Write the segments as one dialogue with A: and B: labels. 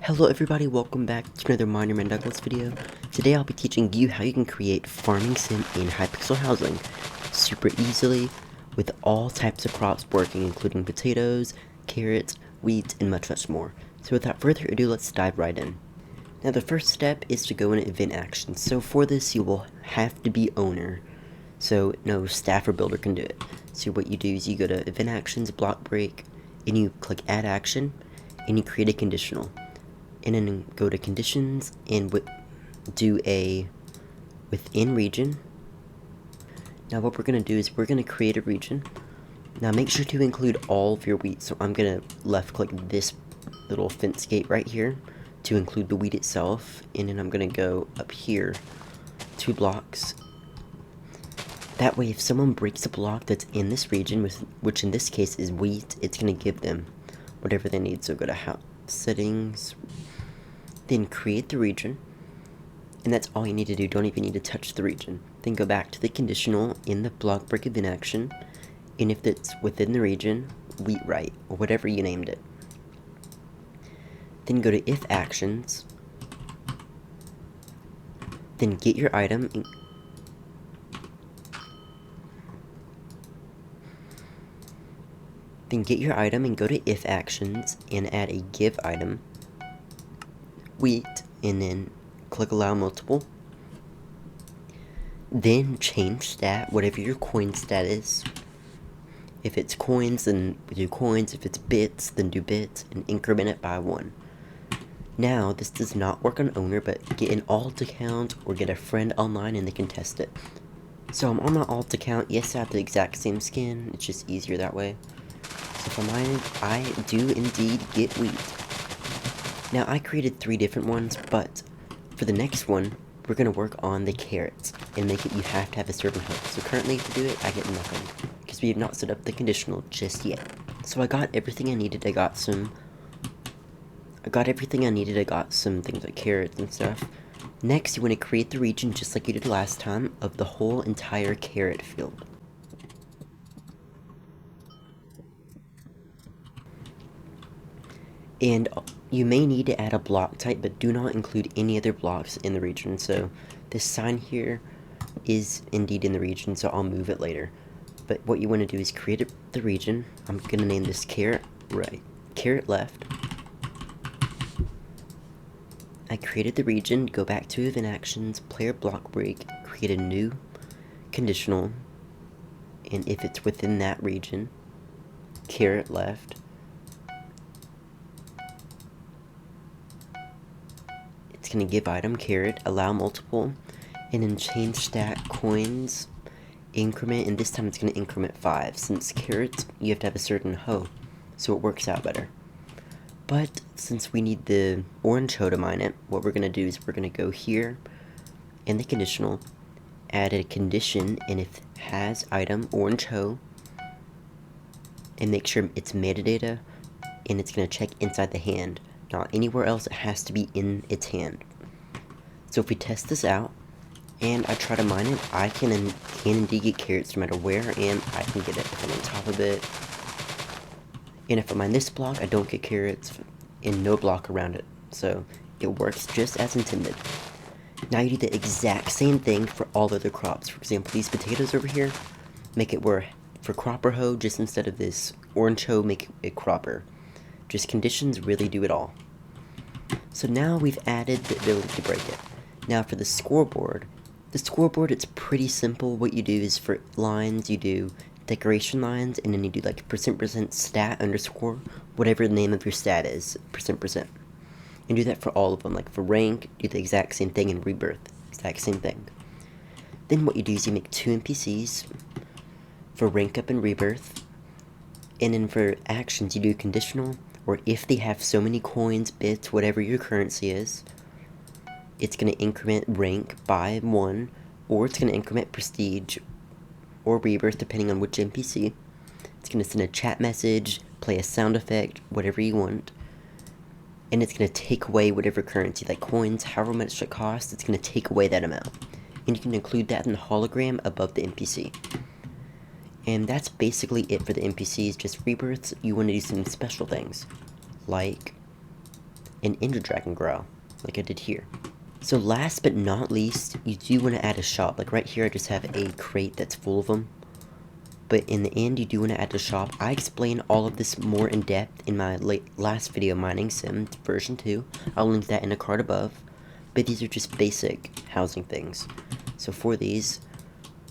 A: Hello everybody, welcome back to another MinerManDouglas video. Today I'll be teaching you how you can create farming sim in Hypixel housing super easily with all types of crops working, including potatoes, carrots, wheat, and much more. So without further ado, let's dive right in. Now the first step is to go into event actions. So for this you will have to be owner, so no staff or builder can do it. So what you do is you go to event actions, block break, and you click add action, and you create a conditional. And then go to conditions and do a within region. Now what we're going to do is we're going to create a region. Now make sure to include all of your wheat. So I'm going to left click this little fence gate right here to include the wheat itself. And then I'm going to go up here 2 blocks. That way if someone breaks a block that's in this region, which in this case is wheat, it's going to give them whatever they need. So go to house settings, then create the region, and that's all you need to do. Don't even need to touch the region. Then go back to the conditional in the block break event action, and if it's within the region, wheat right, or whatever you named it. Then go to if actions, then get your item, and go to if actions and add a give item wheat, and then click allow multiple. Then change stat, whatever your coin stat is. If it's coins, then do coins. If it's bits, then do bits, and increment it by 1. Now this does not work on owner, but get an alt account or get a friend online and they can test it. So I'm on my alt account. Yes, I have the exact same skin, it's just easier that way. So for mine, I do indeed get wheat. Now I created 3 different ones, but for the next one, we're going to work on the carrots and make it you have to have a certain hook. So currently to do it, I get nothing because we have not set up the conditional just yet. So I got everything I needed. I got some things like carrots and stuff. Next, you want to create the region just like you did last time of the whole entire carrot field. And you may need to add a block type, but do not include any other blocks in the region. So this sign here is indeed in the region, so I'll move it later. But what you want to do is create the region. I'm going to name this carrot right, carrot left. I created the region, go back to event actions, player block break, create a new conditional, and if it's within that region, carrot left. It's going to give item carrot, allow multiple, and then change stat coins, increment, and this time it's going to increment 5. Since carrots, you have to have a certain hoe, so it works out better. But since we need the orange hoe to mine it, what we're going to do is we're going to go here in the conditional, add a condition, and if it has item orange hoe, and make sure it's metadata, and it's going to check inside the hand. Not anywhere else, it has to be in its hand. So if we test this out, and I try to mine it, I can indeed get carrots no matter where I am, I can get it if I'm on top of it. And if I mine this block, I don't get carrots, and no block around it. So it works just as intended. Now you do the exact same thing for all other crops. For example, these potatoes over here, make it where for cropper hoe, just instead of this orange hoe, make it cropper. Just conditions really do it all. So now we've added the ability to break it. Now for the scoreboard, it's pretty simple. What you do is for lines, you do decoration lines, and then you do like %% stat underscore, whatever the name of your stat is, %%. And do that for all of them. Like for rank, do the exact same thing, and rebirth, exact same thing. Then what you do is you make 2 NPCs for rank up and rebirth. And then for actions, you do conditional, or if they have so many coins, bits, whatever your currency is, it's going to increment rank by 1, or it's going to increment prestige or rebirth depending on which NPC. It's going to send a chat message, play a sound effect, whatever you want, and it's going to take away whatever currency, like coins, however much it costs, it's going to take away that amount. And you can include that in the hologram above the NPC. And that's basically it for the NPCs, just rebirths. You want to do some special things, like an Ender Dragon grow, like I did here. So last but not least, you do want to add a shop. Like right here I just have a crate that's full of them. But in the end, you do want to add a shop. I explain all of this more in depth in my last video, Mining Sim version 2. I'll link that in a card above. But these are just basic housing things. So for these,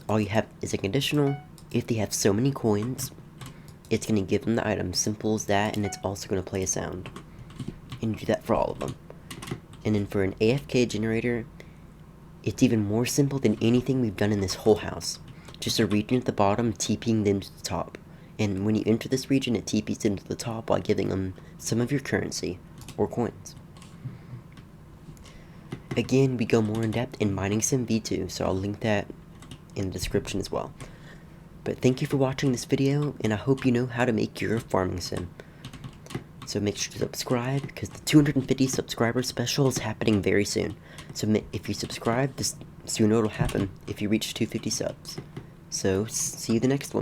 A: all you have is a conditional. If they have so many coins, it's going to give them the item. Simple as that, and it's also going to play a sound. And you do that for all of them. And then for an AFK generator, it's even more simple than anything we've done in this whole house. Just a region at the bottom, TPing them to the top. And when you enter this region, it TPs them to the top while giving them some of your currency, or coins. Again, we go more in depth in Mining Sim V2, so I'll link that in the description as well. But thank you for watching this video, and I hope you know how to make your farming sim. So make sure to subscribe, because the 250 subscriber special is happening very soon. So if you subscribe, this sooner it'll happen if you reach 250 subs. So see you the next one.